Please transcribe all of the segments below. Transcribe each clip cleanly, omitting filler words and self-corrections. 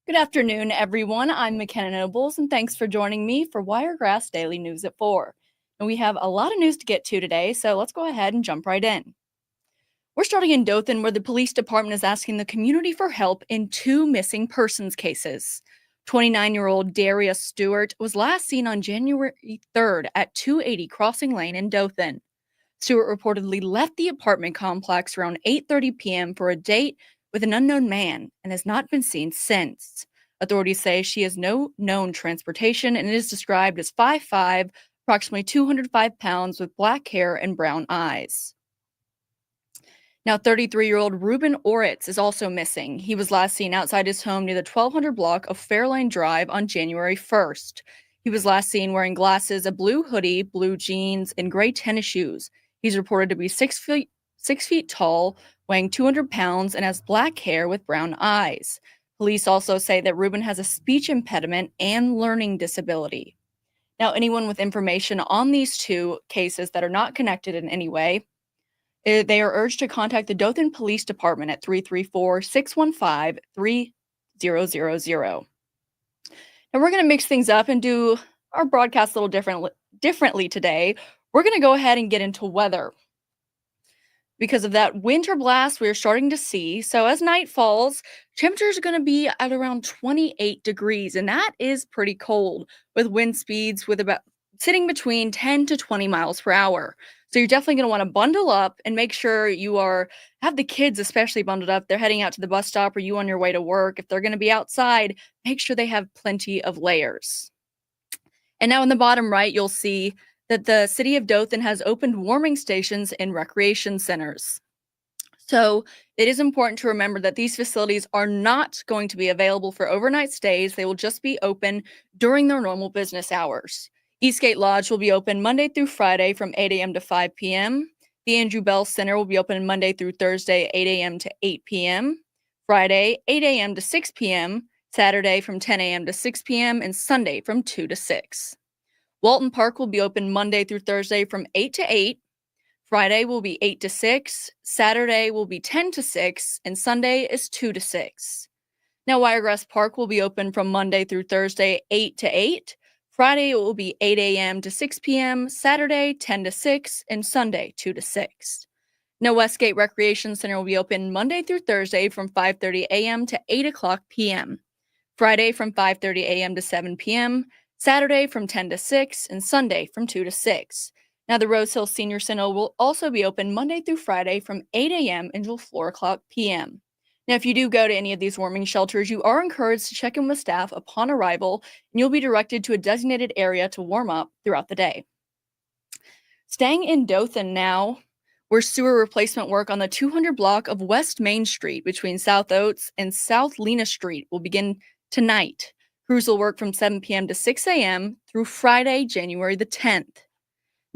Good afternoon, everyone. I'm McKenna Nobles, and thanks for joining me for Wiregrass Daily News at 4. And we have a lot of news to get to today, so let's go ahead and jump right in. We're starting in Dothan, where the police department is asking the community for help in two missing persons cases. 29-year-old Darius Stewart was last seen on January 3rd at 280 Crossing Lane in Dothan. Stewart reportedly left the apartment complex around 8:30 p.m. for a date with an unknown man and has not been seen since. Authorities say she has no known transportation and is described as 5'5", approximately 205 pounds, with black hair and brown eyes. Now, 33-year-old Ruben Oritz is also missing. He was last seen outside his home near the 1200 block of Fairlane Drive on January 1st. He was last seen wearing glasses, a blue hoodie, blue jeans, and gray tennis shoes. He's reported to be 6 feet tall, weighing 200 pounds, and has black hair with brown eyes. Police also say that Ruben has a speech impediment and learning disability. Now, anyone with information on these two cases that are not connected in any way, they are urged to contact the Dothan Police Department at 334-615-3000. Now, we're going to mix things up and do our broadcast a little differently today. We're going to go ahead and get into weather. Because of that winter blast we're starting to see, so as night falls, temperatures are going to be at around 28 degrees, and that is pretty cold, with wind speeds with about sitting between 10 to 20 miles per hour. So you're definitely going to want to bundle up and make sure you have the kids especially bundled up. They're heading out to the bus stop, or you on your way to work. If they're going to be outside, make sure they have plenty of layers. And now in the bottom right, you'll see that the city of Dothan has opened warming stations in recreation centers. So it is important to remember that these facilities are not going to be available for overnight stays. They will just be open during their normal business hours. Eastgate Lodge will be open Monday through Friday from 8 a.m. to 5 p.m. The Andrew Bell Center will be open Monday through Thursday, 8 a.m. to 8 p.m. Friday, 8 a.m. to 6 p.m. Saturday from 10 a.m. to 6 p.m. and Sunday from 2 to 6. Walton Park will be open Monday through Thursday from 8 to 8. Friday will be 8 to 6. Saturday will be 10 to 6. And Sunday is 2 to 6. Now, Wiregrass Park will be open from Monday through Thursday, 8 to 8. Friday it will be 8 a.m. to 6 p.m. Saturday, 10 to 6. And Sunday, 2 to 6. Now, Westgate Recreation Center will be open Monday through Thursday from 5:30 a.m. to 8 o'clock p.m. Friday from 5:30 a.m. to 7 p.m. Saturday from 10 to 6, and Sunday from 2 to 6. Now, the Rose Hill Senior Center will also be open Monday through Friday from 8 a.m. until 4 o'clock p.m. Now, if you do go to any of these warming shelters, you are encouraged to check in with staff upon arrival, and you'll be directed to a designated area to warm up throughout the day. Staying in Dothan now, where sewer replacement work on the 200 block of West Main Street between South Oates and South Lena Street will begin tonight. Crews will work from 7 p.m. to 6 a.m. through Friday, January the 10th.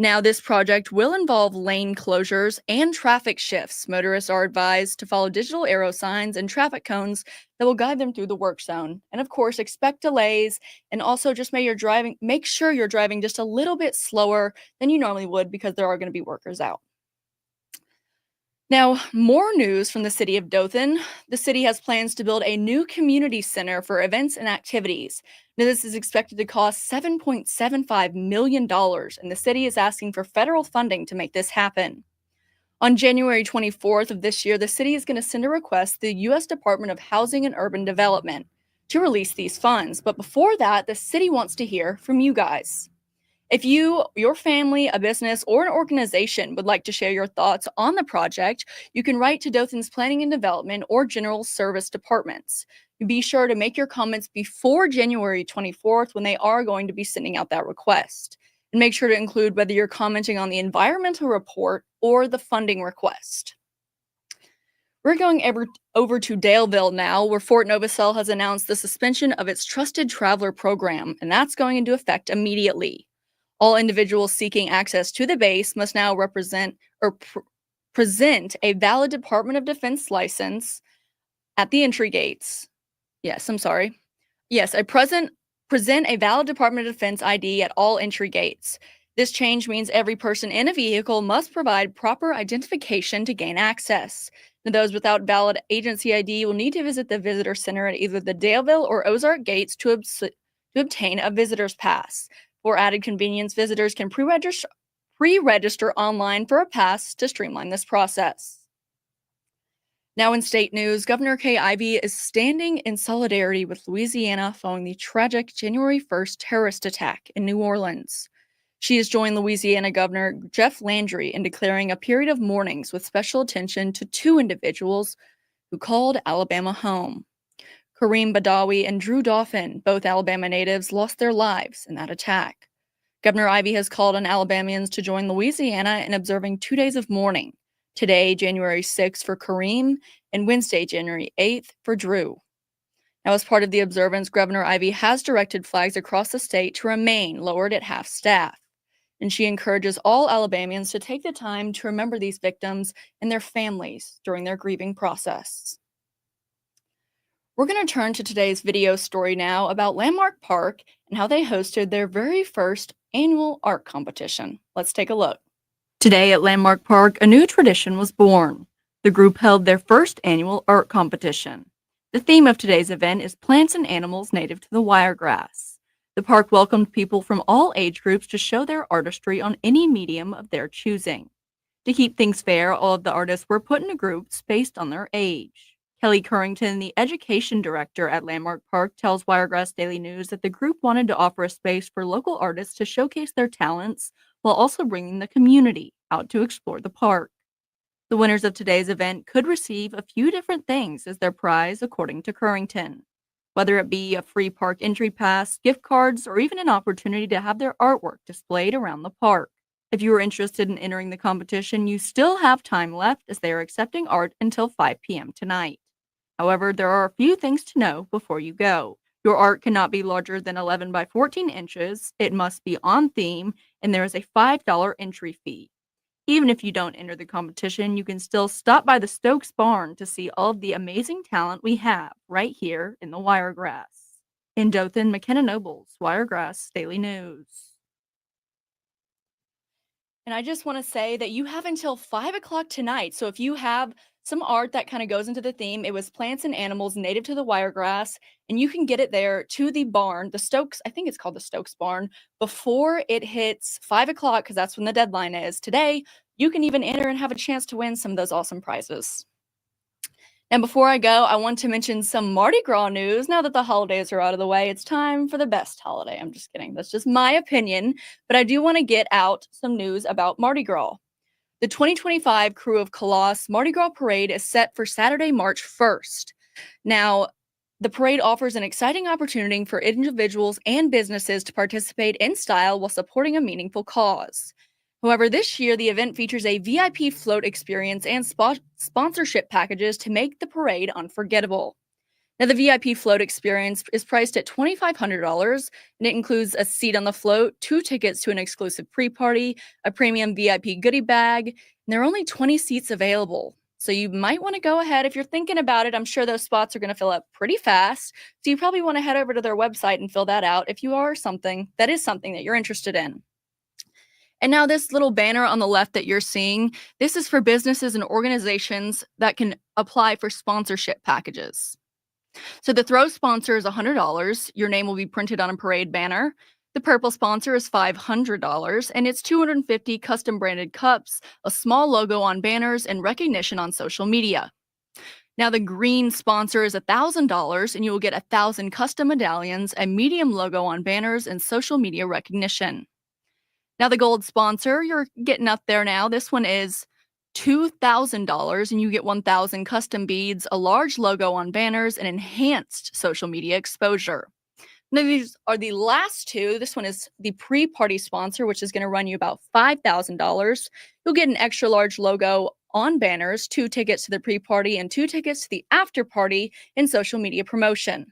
Now, this project will involve lane closures and traffic shifts. Motorists are advised to follow digital arrow signs and traffic cones that will guide them through the work zone. And of course, expect delays and also just make sure you're driving just a little bit slower than you normally would because there are going to be workers out. Now, more news from the city of Dothan. The city has plans to build a new community center for events and activities. Now, this is expected to cost $7.75 million, and the city is asking for federal funding to make this happen. On January 24th of this year, the city is going to send a request to the U.S. Department of Housing and Urban Development to release these funds. But before that, the city wants to hear from you guys. If you, your family, a business, or an organization would like to share your thoughts on the project, you can write to Dothan's Planning and Development or General Service Departments. Be sure to make your comments before January 24th when they are going to be sending out that request. And make sure to include whether you're commenting on the environmental report or the funding request. We're going over to Daleville now, where Fort Novosel has announced the suspension of its Trusted Traveler program, and that's going into effect immediately. All individuals seeking access to the base must now present a valid Department of Defense license at the entry gates. Present a valid Department of Defense ID at all entry gates. This change means every person in a vehicle must provide proper identification to gain access. Now, those without valid agency ID will need to visit the visitor center at either the Daleville or Ozark gates to obtain a visitor's pass. For added convenience, visitors can pre-register online for a pass to streamline this process. Now in state news, Governor Kay Ivey is standing in solidarity with Louisiana following the tragic January 1st terrorist attack in New Orleans. She has joined Louisiana Governor Jeff Landry in declaring a period of mournings with special attention to two individuals who called Alabama home. Kareem Badawi and Drew Dauphin, both Alabama natives, lost their lives in that attack. Governor Ivey has called on Alabamians to join Louisiana in observing 2 days of mourning. Today, January 6th for Kareem, and Wednesday, January 8th for Drew. Now, as part of the observance, Governor Ivey has directed flags across the state to remain lowered at half staff. And she encourages all Alabamians to take the time to remember these victims and their families during their grieving process. We're going to turn to today's video story now about Landmark Park and how they hosted their very first annual art competition. Let's take a look. Today at Landmark Park, a new tradition was born. The group held their first annual art competition. The theme of today's event is plants and animals native to the wiregrass. The park welcomed people from all age groups to show their artistry on any medium of their choosing. To keep things fair, all of the artists were put into groups based on their age. Kelly Currington, the education director at Landmark Park, tells Wiregrass Daily News that the group wanted to offer a space for local artists to showcase their talents while also bringing the community out to explore the park. The winners of today's event could receive a few different things as their prize, according to Currington, whether it be a free park entry pass, gift cards, or even an opportunity to have their artwork displayed around the park. If you are interested in entering the competition, you still have time left as they are accepting art until 5 p.m. tonight. However, there are a few things to know before you go. Your art cannot be larger than 11 by 14 inches, it must be on theme, and there is a $5 entry fee. Even if you don't enter the competition, you can still stop by the Stokes Barn to see all of the amazing talent we have right here in the Wiregrass. In Dothan, McKenna Nobles, Wiregrass Daily News. And I just want to say that you have until 5 o'clock tonight. So if you have some art that kind of goes into the theme, it was plants and animals native to the wiregrass, and you can get it there to the barn, the Stokes, I think it's called the Stokes Barn, before it hits 5 o'clock, because that's when the deadline is. Today, you can even enter and have a chance to win some of those awesome prizes. And before I go, I want to mention some Mardi Gras news. Now that the holidays are out of the way, it's time for the best holiday. I'm just kidding. That's just my opinion. But I do want to get out some news about Mardi Gras. The 2025 Krewe of Colossus Mardi Gras Parade is set for Saturday, March 1st. Now, the parade offers an exciting opportunity for individuals and businesses to participate in style while supporting a meaningful cause. However, this year, the event features a VIP float experience and sponsorship packages to make the parade unforgettable. Now, the VIP float experience is priced at $2,500, and it includes a seat on the float, 2 tickets to an exclusive pre-party, a premium VIP goodie bag, and there are only 20 seats available. So you might want to go ahead if you're thinking about it. I'm sure those spots are going to fill up pretty fast. So you probably want to head over to their website and fill that out if you are something that you're interested in. And now this little banner on the left that you're seeing, this is for businesses and organizations that can apply for sponsorship packages. So the throw sponsor is $100. Your name will be printed on a parade banner. The purple sponsor is $500, and it's 250 custom branded cups, a small logo on banners, and recognition on social media. Now the green sponsor is $1,000, and you will get 1,000 custom medallions, a medium logo on banners, and social media recognition. Now the gold sponsor, you're getting up there now. This one is $2,000, and you get 1,000 custom beads, a large logo on banners, and enhanced social media exposure. Now these are the last two. This one is the pre-party sponsor, which is going to run you about $5,000. You'll get an extra large logo on banners, 2 tickets to the pre-party, and 2 tickets to the after-party and social media promotion.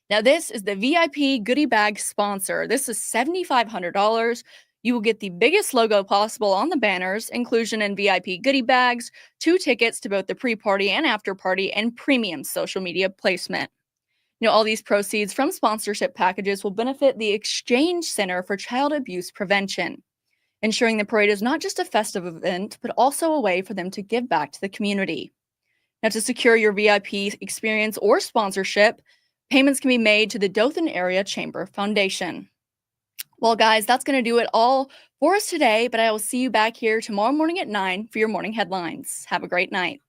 Now this is the VIP goodie bag sponsor. This is $7,500. You will get the biggest logo possible on the banners, inclusion in VIP goodie bags, 2 tickets to both the pre-party and after-party, and premium social media placement. All these proceeds from sponsorship packages will benefit the Exchange Center for Child Abuse Prevention, ensuring the parade is not just a festive event, but also a way for them to give back to the community. Now, to secure your VIP experience or sponsorship, payments can be made to the Dothan Area Chamber Foundation. Well, guys, that's going to do it all for us today, but I will see you back here tomorrow morning at 9 for your morning headlines. Have a great night.